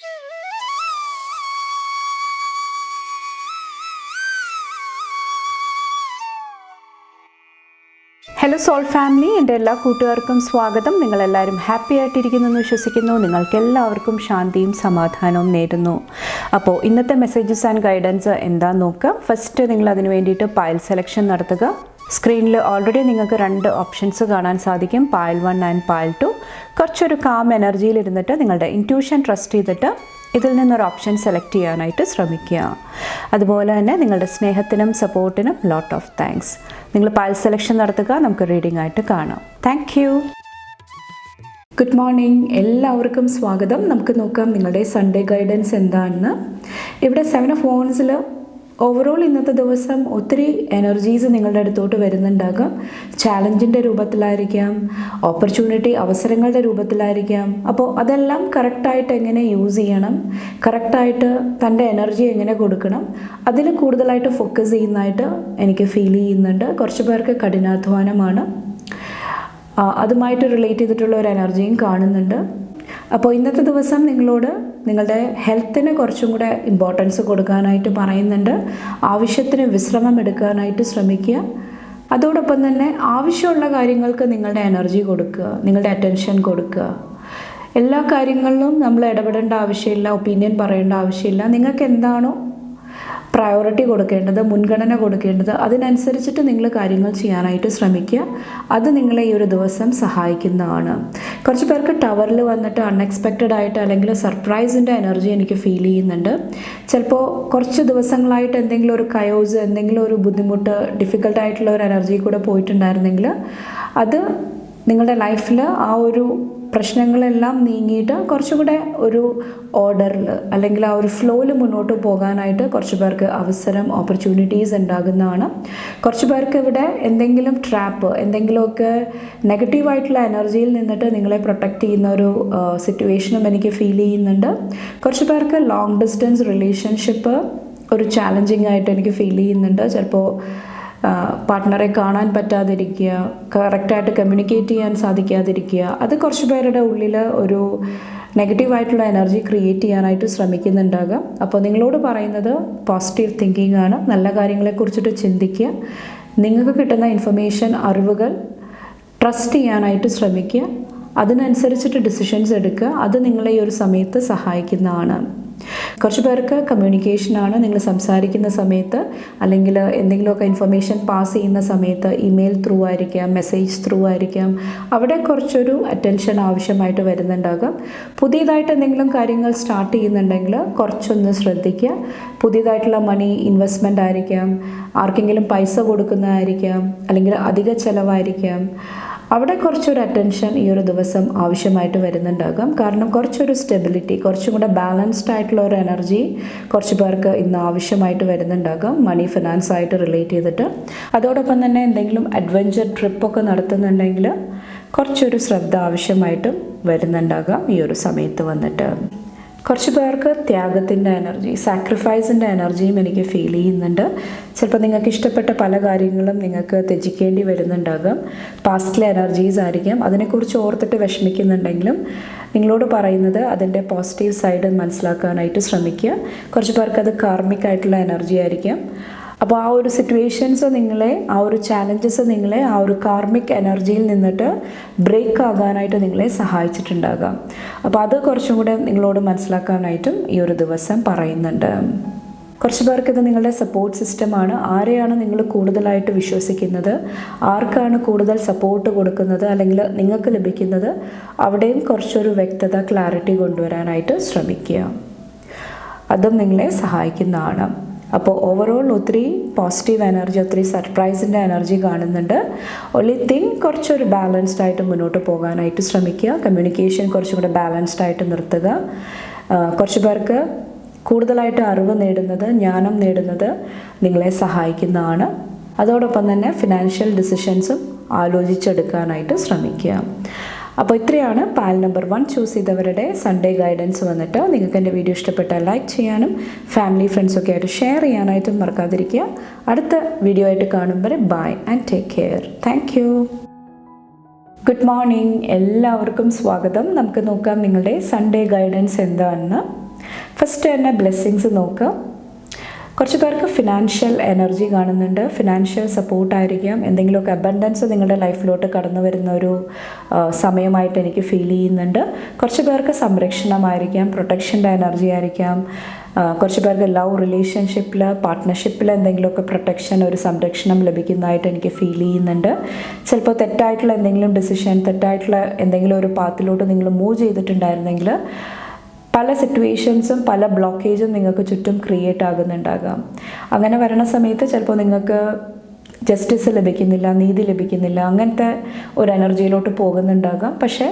Hello soul family, എൻ്റെ എല്ലാ കൂട്ടുകാർക്കും സ്വാഗതം. നിങ്ങളെല്ലാവരും ഹാപ്പി ആയിട്ടിരിക്കുന്നെന്ന് വിശ്വസിക്കുന്നു. നിങ്ങൾക്കെല്ലാവർക്കും ശാന്തിയും സമാധാനവും നേരുന്നു. അപ്പോൾ ഇന്നത്തെ മെസ്സേജസ് ആൻഡ് ഗൈഡൻസ് എന്താണെന്ന് നോക്കാം. ഫസ്റ്റ് നിങ്ങൾ അതിന് വേണ്ടിയിട്ട് പൈൽ സെലക്ഷൻ നടത്തുക. സ്ക്രീനിൽ ഓൾറെഡി നിങ്ങൾക്ക് 2 ഓപ്ഷൻസ് കാണാൻ സാധിക്കും, പൈൽ 1 ആൻഡ് പൈൽ 2. കുറച്ചൊരു കാം എനർജിയിൽ ഇരുന്നിട്ട് നിങ്ങളുടെ ഇൻറ്റ്യൂഷൻ ട്രസ്റ്റ് ചെയ്തിട്ട് ഇതിൽ നിന്നൊരു ഓപ്ഷൻ സെലക്ട് ചെയ്യാനായിട്ട് ശ്രമിക്കുക. അതുപോലെ തന്നെ നിങ്ങളുടെ സ്നേഹത്തിനും സപ്പോർട്ടിനും ലോട്ട് ഓഫ് താങ്ക്സ്. നിങ്ങൾ പൈൽ സെലക്ഷൻ നടത്തുക, നമുക്ക് റീഡിംഗ് ആയിട്ട് കാണാം. Thank you. ഗുഡ് മോർണിംഗ്, എല്ലാവർക്കും സ്വാഗതം. നമുക്ക് നോക്കാം നിങ്ങളുടെ സൺഡേ ഗൈഡൻസ് എന്താണെന്ന്. ഇവിടെ 7 ഓഫ് വോൺസിൽ ഓവറോൾ ഇന്നത്തെ ദിവസം ഒത്തിരി എനർജീസ് നിങ്ങളുടെ അടുത്തോട്ട് വരുന്നുണ്ടാകാം. ചാലഞ്ചിൻ്റെ രൂപത്തിലായിരിക്കാം, ഓപ്പർച്യൂണിറ്റി അവസരങ്ങളുടെ രൂപത്തിലായിരിക്കാം. അപ്പോൾ അതെല്ലാം കറക്റ്റായിട്ട് എങ്ങനെ യൂസ് ചെയ്യണം, കറക്റ്റായിട്ട് തൻ്റെ എനർജി എങ്ങനെ കൊടുക്കണം, അതിൽ കൂടുതലായിട്ട് ഫോക്കസ് ചെയ്യുന്നതായിട്ട് എനിക്ക് ഫീൽ ചെയ്യുന്നുണ്ട്. കുറച്ച് പേർക്ക് കഠിനാധ്വാനമാണ്, അതുമായിട്ട് റിലേറ്റ് ചെയ്തിട്ടുള്ള ഒരു എനർജിയും കാണുന്നുണ്ട്. അപ്പോൾ ഇന്നത്തെ ദിവസം നിങ്ങളോട് നിങ്ങളുടെ ഹെൽത്തിന് കുറച്ചും കൂടെ ഇമ്പോർട്ടൻസ് കൊടുക്കാനായിട്ട് പറയുന്നുണ്ട്. ആവശ്യത്തിന് വിശ്രമം എടുക്കാനായിട്ട് ശ്രമിക്കുക. അതോടൊപ്പം തന്നെ ആവശ്യമുള്ള കാര്യങ്ങൾക്ക് നിങ്ങളുടെ എനർജി കൊടുക്കുക, നിങ്ങളുടെ അറ്റൻഷൻ കൊടുക്കുക. എല്ലാ കാര്യങ്ങളിലും നമ്മൾ ഇടപെടേണ്ട ആവശ്യമില്ല, ഒപ്പീനിയൻ പറയേണ്ട ആവശ്യമില്ല. നിങ്ങൾക്ക് എന്താണോ പ്രയോറിറ്റി കൊടുക്കേണ്ടത്, മുൻഗണന കൊടുക്കേണ്ടത്, അതിനനുസരിച്ചിട്ട് നിങ്ങൾ കാര്യങ്ങൾ ചെയ്യാനായിട്ട് ശ്രമിക്കുക. അത് നിങ്ങളെ ഈ ഒരു ദിവസം സഹായിക്കുന്നതാണ്. കുറച്ച് പേർക്ക് ടവറിൽ വന്നിട്ട് അൺഎക്സ്പെക്റ്റഡ് ആയിട്ട് അല്ലെങ്കിൽ സർപ്രൈസിൻ്റെ എനർജി എനിക്ക് ഫീൽ ചെയ്യുന്നുണ്ട്. ചിലപ്പോൾ കുറച്ച് ദിവസങ്ങളായിട്ട് എന്തെങ്കിലും ഒരു കയോസ്, എന്തെങ്കിലും ഒരു ബുദ്ധിമുട്ട്, ഡിഫിക്കൽട്ടായിട്ടുള്ള ഒരു എനർജി കൂടെ പോയിട്ടുണ്ടായിരുന്നെങ്കിൽ അത് നിങ്ങളുടെ ലൈഫിൽ ആ ഒരു പ്രശ്നങ്ങളെല്ലാം നീങ്ങിയിട്ട് കുറച്ചും കൂടെ ഒരു ഓർഡറിൽ അല്ലെങ്കിൽ ആ ഒരു ഫ്ലോയിൽ മുന്നോട്ട് പോകാനായിട്ട് കുറച്ച് പേർക്ക് അവസരം, ഓപ്പർച്യൂണിറ്റീസ് ഉണ്ടാകുന്നതാണ്. കുറച്ച് പേർക്ക് ഇവിടെ എന്തെങ്കിലും ട്രാപ്പ്, എന്തെങ്കിലുമൊക്കെ നെഗറ്റീവായിട്ടുള്ള എനർജിയിൽ നിന്നിട്ട് നിങ്ങളെ പ്രൊട്ടക്റ്റ് ചെയ്യുന്ന ഒരു സിറ്റുവേഷനും എനിക്ക് ഫീൽ ചെയ്യുന്നുണ്ട്. കുറച്ച് പേർക്ക് ലോങ് ഡിസ്റ്റൻസ് റിലേഷൻഷിപ്പ് ഒരു ചാലഞ്ചിങ് ആയിട്ട് എനിക്ക് ഫീൽ ചെയ്യുന്നുണ്ട്. ചിലപ്പോൾ പാർട്ട്ണറെ കാണാൻ പറ്റാതിരിക്കുക, കറക്റ്റായിട്ട് കമ്മ്യൂണിക്കേറ്റ് ചെയ്യാൻ സാധിക്കാതിരിക്കുക, അത് കുറച്ച് പേരുടെ ഉള്ളിൽ ഒരു നെഗറ്റീവായിട്ടുള്ള എനർജി ക്രിയേറ്റ് ചെയ്യാനായിട്ട് ശ്രമിക്കുന്നുണ്ടാകാം. അപ്പോൾ നിങ്ങളോട് പറയുന്നത് പോസിറ്റീവ് തിങ്കിങ് ആണ്. നല്ല കാര്യങ്ങളെക്കുറിച്ചിട്ട് ചിന്തിക്കുക. നിങ്ങൾക്ക് കിട്ടുന്ന ഇൻഫർമേഷൻ, അറിവുകൾ ട്രസ്റ്റ് ചെയ്യാനായിട്ട് ശ്രമിക്കുക. അതിനനുസരിച്ചിട്ട് ഡിസിഷൻസ് എടുക്കുക. അത് നിങ്ങളെ ഈ ഒരു സമയത്ത് സഹായിക്കുന്നതാണ്. കുറച്ച് പേർക്ക് കമ്മ്യൂണിക്കേഷനാണ്. നിങ്ങൾ സംസാരിക്കുന്ന സമയത്ത് അല്ലെങ്കിൽ എന്തെങ്കിലുമൊക്കെ ഇൻഫർമേഷൻ പാസ് ചെയ്യുന്ന സമയത്ത് ഇമെയിൽ ത്രൂ ആയിരിക്കാം, മെസ്സേജ് ത്രൂ ആയിരിക്കാം, അവിടെ കുറച്ചൊരു അറ്റൻഷൻ ആവശ്യമായിട്ട് വരുന്നുണ്ടാകാം. പുതിയതായിട്ട് എന്തെങ്കിലും കാര്യങ്ങൾ സ്റ്റാർട്ട് ചെയ്യുന്നുണ്ടെങ്കിൽ കുറച്ചൊന്ന് ശ്രദ്ധിക്കുക. പുതിയതായിട്ടുള്ള മണി ഇൻവെസ്റ്റ്മെൻ്റ് ആയിരിക്കാം, ആർക്കെങ്കിലും പൈസ കൊടുക്കുന്നതായിരിക്കാം, അല്ലെങ്കിൽ അധിക ചിലവായിരിക്കാം. അവിടെ കുറച്ചൊരു അറ്റൻഷൻ ഈ ഒരു ദിവസം ആവശ്യമായിട്ട് വരുന്നുണ്ടാകാം. കാരണം കുറച്ചൊരു സ്റ്റെബിലിറ്റി, കുറച്ചും കൂടെ ബാലൻസ്ഡ് ആയിട്ടുള്ള ഒരു എനർജി കുറച്ച് പേർക്ക് ഇന്ന് ആവശ്യമായിട്ട് വരുന്നുണ്ടാകാം, മണി ഫിനാൻസ് ആയിട്ട് റിലേറ്റ് ചെയ്തിട്ട്. അതോടൊപ്പം തന്നെ എന്തെങ്കിലും അഡ്വഞ്ചർ ട്രിപ്പൊക്കെ നടത്തുന്നുണ്ടെങ്കിൽ കുറച്ചൊരു ശ്രദ്ധ ആവശ്യമായിട്ടും വരുന്നുണ്ടാകാം ഈ ഒരു സമയത്ത് വന്നിട്ട്. കുറച്ച് പേർക്ക് ത്യാഗത്തിൻ്റെ എനർജി, സാക്രിഫൈസിൻ്റെ എനർജിയും എനിക്ക് ഫീൽ ചെയ്യുന്നുണ്ട്. ചിലപ്പോൾ നിങ്ങൾക്ക് ഇഷ്ടപ്പെട്ട പല കാര്യങ്ങളും നിങ്ങൾക്ക് ത്യജിക്കേണ്ടി വരുന്നുണ്ടാകാം. പാസ്റ്റിലെ എനർജീസ് ആയിരിക്കാം. അതിനെക്കുറിച്ച് ഓർത്തിട്ട് വിഷമിക്കുന്നുണ്ടെങ്കിലും നിങ്ങളോട് പറയുന്നത് അതിൻ്റെ പോസിറ്റീവ് സൈഡ് മനസ്സിലാക്കാനായിട്ട് ശ്രമിക്കുക. കുറച്ച് പേർക്ക് അത് കാർമിക് ആയിട്ടുള്ള എനർജി ആയിരിക്കാം. അപ്പോൾ ആ ഒരു സിറ്റുവേഷൻസ് നിങ്ങളെ, ആ ഒരു ചാലഞ്ചസ് നിങ്ങളെ ആ ഒരു കാർമിക് എനർജിയിൽ നിന്നിട്ട് ബ്രേക്ക് ആകാനായിട്ട് നിങ്ങളെ സഹായിച്ചിട്ടുണ്ടാകാം. അപ്പോൾ അത് കുറച്ചും കൂടെ നിങ്ങളോട് മനസ്സിലാക്കാനായിട്ടും ഈ ഒരു ദിവസം പറയുന്നുണ്ട്. കുറച്ച് പേർക്ക് ഇത് നിങ്ങളുടെ സപ്പോർട്ട് സിസ്റ്റമാണ്. ആരെയാണ് നിങ്ങൾ കൂടുതലായിട്ട് വിശ്വസിക്കുന്നത്, ആർക്കാണ് കൂടുതൽ സപ്പോർട്ട് കൊടുക്കുന്നത് അല്ലെങ്കിൽ നിങ്ങൾക്ക് ലഭിക്കുന്നത്, അവിടെയും കുറച്ചൊരു വ്യക്തത, ക്ലാരിറ്റി കൊണ്ടുവരാനായിട്ട് ശ്രമിക്കുക. അതും നിങ്ങളെ സഹായിക്കുന്നതാണ്. അപ്പോൾ ഓവറോൾ ഒത്തിരി പോസിറ്റീവ് എനർജി, ഒത്തിരി സർപ്രൈസിൻ്റെ എനർജി കാണുന്നുണ്ട്. ഒൺലി തിങ് കുറച്ചൊരു ബാലൻസ്ഡ് ആയിട്ട് മുന്നോട്ട് പോകാനായിട്ട് ശ്രമിക്കുക. കമ്മ്യൂണിക്കേഷൻ കുറച്ചും കൂടെ ബാലൻസ്ഡ് ആയിട്ട് നിർത്തുക. കുറച്ച് പേർക്ക് കൂടുതലായിട്ട് അറിവ് നേടുന്നത്, ജ്ഞാനം നേടുന്നത് നിങ്ങളെ സഹായിക്കുന്നതാണ്. അതോടൊപ്പം തന്നെ ഫിനാൻഷ്യൽ ഡിസിഷൻസും ആലോചിച്ചെടുക്കാനായിട്ട് ശ്രമിക്കുക. അപ്പോൾ ഇത്രയാണ് പാൽ നമ്പർ 1 ചൂസ് ചെയ്തവരുടെ സൺഡേ ഗൈഡൻസ് വന്നിട്ട്. നിങ്ങൾക്ക് എൻ്റെ വീഡിയോ ഇഷ്ടപ്പെട്ടാൽ ലൈക്ക് ചെയ്യാനും ഫാമിലി ഫ്രണ്ട്സൊക്കെ ആയിട്ട് ഷെയർ ചെയ്യാനായിട്ടും മറക്കാതിരിക്കുക. അടുത്ത വീഡിയോ ആയിട്ട് കാണുമ്പോൾ bye and take care. Thank you. Good morning, എല്ലാവർക്കും സ്വാഗതം. നമുക്ക് നോക്കാം നിങ്ങളുടെ സൺഡേ ഗൈഡൻസ് എന്താണെന്ന്. ഫസ്റ്റ് തന്നെ ബ്ലെസ്സിങ്സ് നോക്കുക. കുറച്ച് പേർക്ക് ഫിനാൻഷ്യൽ എനർജി കാണുന്നുണ്ട്, ഫിനാൻഷ്യൽ സപ്പോർട്ടായിരിക്കാം, എന്തെങ്കിലുമൊക്കെ അബണ്ടൻസ് നിങ്ങളുടെ ലൈഫിലോട്ട് കടന്നു വരുന്ന ഒരു സമയമായിട്ട് എനിക്ക് ഫീൽ ചെയ്യുന്നുണ്ട്. കുറച്ച് പേർക്ക് സംരക്ഷണമായിരിക്കാം, പ്രൊട്ടക്ഷൻ്റെ എനർജി ആയിരിക്കാം. കുറച്ച് പേർക്ക് ലവ് റിലേഷൻഷിപ്പിൽ, പാർട്ട്ണർഷിപ്പിൽ എന്തെങ്കിലുമൊക്കെ പ്രൊട്ടക്ഷൻ, ഒരു സംരക്ഷണം ലഭിക്കുന്നതായിട്ട് എനിക്ക് ഫീൽ ചെയ്യുന്നുണ്ട്. ചിലപ്പോൾ തെറ്റായിട്ടുള്ള എന്തെങ്കിലും ഡിസിഷൻ, തെറ്റായിട്ടുള്ള എന്തെങ്കിലും ഒരു പാത്തിലോട്ട് നിങ്ങൾ മൂവ് ചെയ്തിട്ടുണ്ടായിരുന്നെങ്കിൽ പല സിറ്റുവേഷൻസും പല ബ്ലോക്കേജും നിങ്ങൾക്ക് ചുറ്റും ക്രിയേറ്റ് ആകുന്നുണ്ടാകാം. അങ്ങനെ വരണ സമയത്ത് ചിലപ്പോൾ നിങ്ങൾക്ക് ജസ്റ്റിസ് ലഭിക്കുന്നില്ല, നീതി ലഭിക്കുന്നില്ല, അങ്ങനത്തെ ഒരു എനർജിയിലോട്ട് പോകുന്നുണ്ടാകാം. പക്ഷേ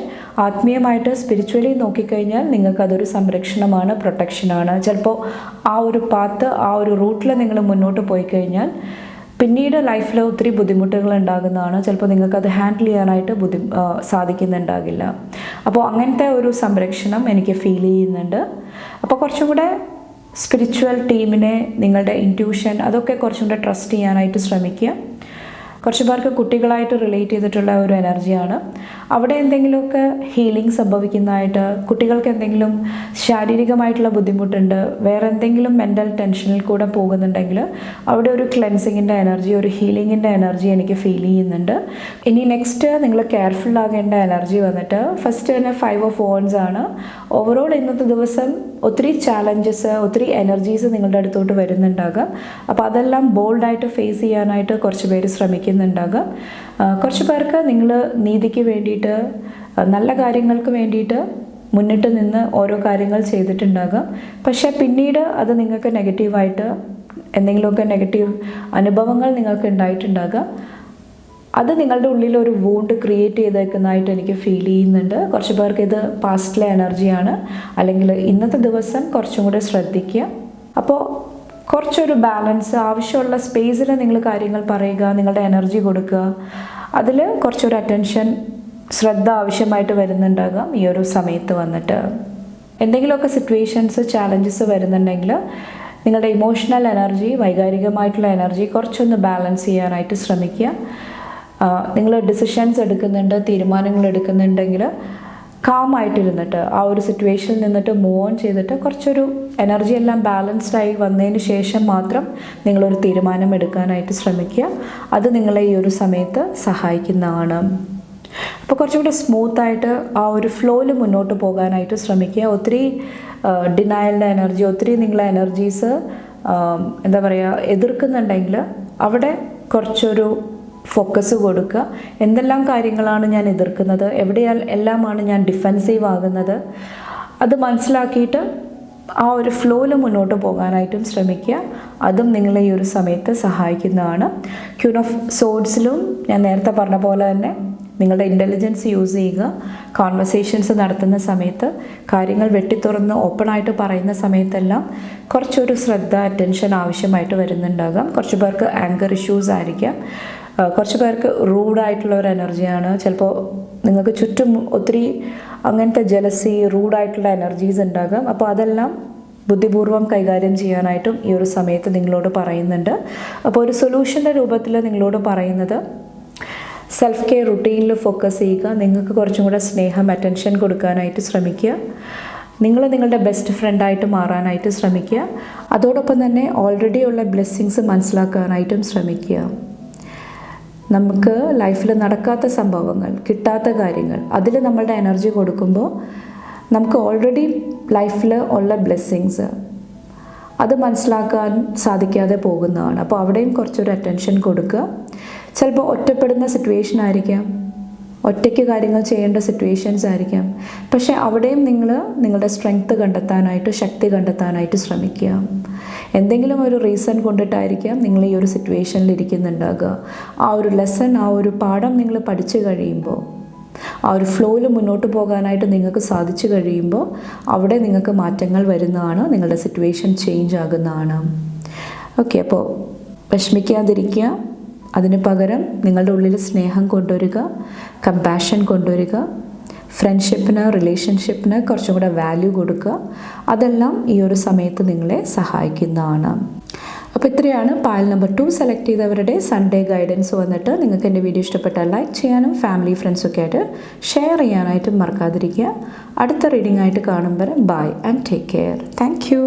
ആത്മീയമായിട്ട് സ്പിരിച്വലി നോക്കിക്കഴിഞ്ഞാൽ നിങ്ങൾക്കതൊരു സംരക്ഷണമാണ്, പ്രൊട്ടക്ഷനാണ്. ചിലപ്പോൾ ആ ഒരു പാത്ത്, ആ ഒരു റൂട്ടിൽ നിങ്ങൾ മുന്നോട്ട് പോയി കഴിഞ്ഞാൽ പിന്നീട് ലൈഫിൽ ഒത്തിരി ബുദ്ധിമുട്ടുകൾ ഉണ്ടാകുന്നതാണ്. ചിലപ്പോൾ നിങ്ങൾക്കത് ഹാൻഡിൽ ചെയ്യാനായിട്ട് സാധിക്കുന്നുണ്ടാകില്ല. അപ്പോൾ അങ്ങനത്തെ ഒരു സംരക്ഷണം എനിക്ക് ഫീൽ ചെയ്യുന്നുണ്ട്. അപ്പോൾ കുറച്ചും കൂടെ സ്പിരിച്വൽ ടീമിനെ, നിങ്ങളുടെ ഇൻറ്റ്യൂഷൻ, അതൊക്കെ കുറച്ചും കൂടെ ട്രസ്റ്റ് ചെയ്യാനായിട്ട് ശ്രമിക്കുക. കുറച്ച് പേർക്ക് കുട്ടികളായിട്ട് റിലേറ്റ് ചെയ്തിട്ടുള്ള ഒരു എനർജിയാണ്. അവിടെ എന്തെങ്കിലുമൊക്കെ ഹീലിംഗ് സംഭവിക്കുന്നതായിട്ട്, കുട്ടികൾക്ക് എന്തെങ്കിലും ശാരീരികമായിട്ടുള്ള ബുദ്ധിമുട്ടുണ്ട്, വേറെ എന്തെങ്കിലും മെൻ്റൽ ടെൻഷനിൽ കൂടെ പോകുന്നുണ്ടെങ്കിൽ അവിടെ ഒരു ക്ലെൻസിങ്ങിൻ്റെ എനർജി, ഒരു ഹീലിങ്ങിൻ്റെ എനർജി എനിക്ക് ഫീൽ ചെയ്യുന്നുണ്ട്. ഇനി നെക്സ്റ്റ് നിങ്ങൾ കെയർഫുൾ ആകേണ്ട എനർജി വന്നിട്ട് ഫസ്റ്റ് തന്നെ 5 ഓഫ് വാൻഡ്സ് ആണ്. ഓവറോൾ ഇന്നത്തെ ദിവസം ഒത്തിരി ചാലഞ്ചസ്, ഒത്തിരി എനർജീസ് നിങ്ങളുടെ അടുത്തോട്ട് വരുന്നുണ്ടാകാം. അപ്പോൾ അതെല്ലാം ബോൾഡായിട്ട് ഫേസ് ചെയ്യാനായിട്ട് കുറച്ച് പേര് ശ്രമിക്കുന്നുണ്ടാകാം. കുറച്ച് പേർക്ക് നിങ്ങൾ നീതിക്ക് വേണ്ടിയിട്ട്, നല്ല കാര്യങ്ങൾക്ക് വേണ്ടിയിട്ട് മുന്നിട്ട് നിന്ന് ഓരോ കാര്യങ്ങൾ ചെയ്തിട്ടുണ്ടാകാം. പക്ഷേ പിന്നീട് അത് നിങ്ങൾക്ക് നെഗറ്റീവായിട്ട് എന്തെങ്കിലുമൊക്കെ നെഗറ്റീവ് അനുഭവങ്ങൾ നിങ്ങൾക്ക് ഉണ്ടായിട്ടുണ്ടാകാം. അത് നിങ്ങളുടെ ഉള്ളിൽ ഒരു വൂണ്ട് ക്രിയേറ്റ് ചെയ്തേക്കുന്നതായിട്ട് എനിക്ക് ഫീൽ ചെയ്യുന്നുണ്ട്. കുറച്ച് പേർക്ക് ഇത് പാസ്റ്റിലെ എനർജിയാണ്. അല്ലെങ്കിൽ ഇന്നത്തെ ദിവസം കുറച്ചും കൂടെ ശ്രദ്ധിക്കുക. അപ്പോൾ കുറച്ചൊരു ബാലൻസ്, ആവശ്യമുള്ള സ്പേസിൽ നിങ്ങൾ കാര്യങ്ങൾ പറയുക, നിങ്ങളുടെ എനർജി കൊടുക്കുക. അതിൽ കുറച്ചൊരു അറ്റൻഷൻ, ശ്രദ്ധ ആവശ്യമായിട്ട് വരുന്നുണ്ടാകാം ഈ ഒരു സമയത്ത് വന്നിട്ട്. എന്തെങ്കിലുമൊക്കെ സിറ്റുവേഷൻസ്, ചാലഞ്ചസ് വരുന്നുണ്ടെങ്കിൽ നിങ്ങളുടെ ഇമോഷണൽ എനർജി, വൈകാരികമായിട്ടുള്ള എനർജി കുറച്ചൊന്ന് ബാലൻസ് ചെയ്യാനായിട്ട് ശ്രമിക്കുക. നിങ്ങൾ ഡിസിഷൻസ് എടുക്കുന്നുണ്ട്, തീരുമാനങ്ങൾ എടുക്കുന്നുണ്ടെങ്കിൽ കാമായിട്ടിരുന്നിട്ട് ആ ഒരു സിറ്റുവേഷനിൽ നിന്നിട്ട് മൂവ് ഓൺ ചെയ്തിട്ട് കുറച്ചൊരു എനർജി എല്ലാം ബാലൻസ്ഡായി വന്നതിന് ശേഷം മാത്രം നിങ്ങളൊരു തീരുമാനം എടുക്കാനായിട്ട് ശ്രമിക്കുക. അത് നിങ്ങളെ ഈ ഒരു സമയത്ത് സഹായിക്കുന്നതാണ്. അപ്പോൾ കുറച്ചുകൂടെ സ്മൂത്തായിട്ട് ആ ഒരു ഫ്ലോയിൽ മുന്നോട്ട് പോകാനായിട്ട് ശ്രമിക്കുക. ഒത്തിരി ഡിനയലിൻ്റെ എനർജി, ഒത്തിരി നിങ്ങളെ എനർജീസ് എന്താ പറയുക എതിർക്കുന്നുണ്ടെങ്കിൽ അവിടെ കുറച്ചൊരു ഫോക്കസ് കൊടുക്കുക. എന്തെല്ലാം കാര്യങ്ങളാണ് ഞാൻ എതിർക്കുന്നത്, എല്ലാമാണ് ഞാൻ ഡിഫെൻസീവ് ആകുന്നത്, അത് മനസ്സിലാക്കിയിട്ട് ആ ഒരു ഫ്ലോയിൽ മുന്നോട്ട് പോകാനായിട്ടും ശ്രമിക്കുക. അതും നിങ്ങളെ ഈ ഒരു സമയത്ത് സഹായിക്കുന്നതാണ്. ക്യൂൻ ഓഫ് സോഡ്സിലും ഞാൻ നേരത്തെ പറഞ്ഞ പോലെ തന്നെ നിങ്ങളുടെ ഇൻ്റലിജൻസ് യൂസ് ചെയ്യുക. കോൺവെർസേഷൻസ് നടത്തുന്ന സമയത്ത്, കാര്യങ്ങൾ വെട്ടിത്തുറന്ന് ഓപ്പണായിട്ട് പറയുന്ന സമയത്തെല്ലാം കുറച്ചൊരു ശ്രദ്ധ, അറ്റൻഷൻ ആവശ്യമായിട്ട് വരുന്നുണ്ടാകാം. കുറച്ച് പേർക്ക് ആങ്കർ ഇഷ്യൂസ് ആയിരിക്കാം. കുറച്ച് പേർക്ക് റൂഡായിട്ടുള്ള ഒരു എനർജിയാണ്. ചിലപ്പോൾ നിങ്ങൾക്ക് ചുറ്റും ഒത്തിരി അങ്ങനത്തെ ജലസി, റൂഡായിട്ടുള്ള എനർജീസ് ഉണ്ടാകാം. അപ്പോൾ അതെല്ലാം ബുദ്ധിപൂർവ്വം കൈകാര്യം ചെയ്യാനായിട്ടും ഈ ഒരു സമയത്ത് നിങ്ങളോട് പറയുന്നുണ്ട്. അപ്പോൾ ഒരു സൊല്യൂഷൻ്റെ രൂപത്തിൽ നിങ്ങളോട് പറയുന്നത് സെൽഫ് കെയർ റുട്ടീനിൽ ഫോക്കസ് ചെയ്യുക. നിങ്ങൾക്ക് കുറച്ചും കൂടെ സ്നേഹം, അറ്റൻഷൻ കൊടുക്കാനായിട്ട് ശ്രമിക്കുക. നിങ്ങൾ നിങ്ങളുടെ ബെസ്റ്റ് ഫ്രണ്ടായിട്ട് മാറാനായിട്ട് ശ്രമിക്കുക. അതോടൊപ്പം തന്നെ ഓൾറെഡി ഉള്ള ബ്ലെസ്സിങ്സ് മനസ്സിലാക്കാനായിട്ടും ശ്രമിക്കുക. നമുക്ക് ലൈഫിൽ നടക്കാത്ത സംഭവങ്ങൾ, കിട്ടാത്ത കാര്യങ്ങൾ, അതിൽ നമ്മളുടെ എനർജി കൊടുക്കുമ്പോൾ നമുക്ക് ഓൾറെഡി ലൈഫിൽ ഉള്ള ബ്ലെസ്സിങ്സ് അത് മനസ്സിലാക്കാൻ സാധിക്കാതെ പോകുന്നതാണ്. അപ്പോൾ അവിടെയും കുറച്ചൊരു അറ്റൻഷൻ കൊടുക്കുക. ചിലപ്പോൾ ഒറ്റപ്പെടുന്ന സിറ്റുവേഷൻ ആയിരിക്കാം, ഒറ്റയ്ക്ക് കാര്യങ്ങൾ ചെയ്യേണ്ട സിറ്റുവേഷൻസ് ആയിരിക്കാം. പക്ഷേ അവിടെയും നിങ്ങളുടെ സ്ട്രെങ്ത്ത് കണ്ടെത്താനായിട്ട്, ശക്തി കണ്ടെത്താനായിട്ട് ശ്രമിക്കുക. എന്തെങ്കിലും ഒരു റീസൺ കൊണ്ടിട്ടായിരിക്കാം നിങ്ങൾ ഈ ഒരു സിറ്റുവേഷനിൽ ഇരിക്കുന്നുണ്ടാകുക. ആ ഒരു ലെസൺ, ആ ഒരു പാഠം നിങ്ങൾ പഠിച്ചു കഴിയുമ്പോൾ, ആ ഒരു ഫ്ലോയിൽ മുന്നോട്ട് പോകാനായിട്ട് നിങ്ങൾക്ക് സാധിച്ചു കഴിയുമ്പോൾ അവിടെ നിങ്ങൾക്ക് മാറ്റങ്ങൾ വരുന്നതാണ്, നിങ്ങളുടെ സിറ്റുവേഷൻ ചേഞ്ച് ആകുന്നതാണ്. ഓക്കെ, അപ്പോൾ വിഷമിക്കാതിരിക്കുക. അതിന് പകരം നിങ്ങളുടെ ഉള്ളിൽ സ്നേഹം കൊണ്ടുവരിക, കമ്പാഷൻ കൊണ്ടുവരിക, ഫ്രണ്ട്ഷിപ്പിന്, റിലേഷൻഷിപ്പിന് കുറച്ചും കൂടെ വാല്യൂ കൊടുക്കുക. അതെല്ലാം ഈ ഒരു സമയത്ത് നിങ്ങളെ സഹായിക്കുന്നതാണ്. അപ്പോൾ ഇത്രയാണ് പാൽ നമ്പർ 2 സെലക്ട് ചെയ്തവരുടെ സൺഡേ ഗൈഡൻസ് വന്നിട്ട്. നിങ്ങൾക്ക് എൻ്റെ വീഡിയോ ഇഷ്ടപ്പെട്ടാൽ ലൈക്ക് ചെയ്യാനും ഫാമിലി ഫ്രണ്ട്സൊക്കെ ആയിട്ട് ഷെയർ ചെയ്യാനായിട്ടും മറക്കാതിരിക്കുക. അടുത്ത റീഡിംഗ് ആയിട്ട് കാണുമ്പോൾ bye and take care. Thank U.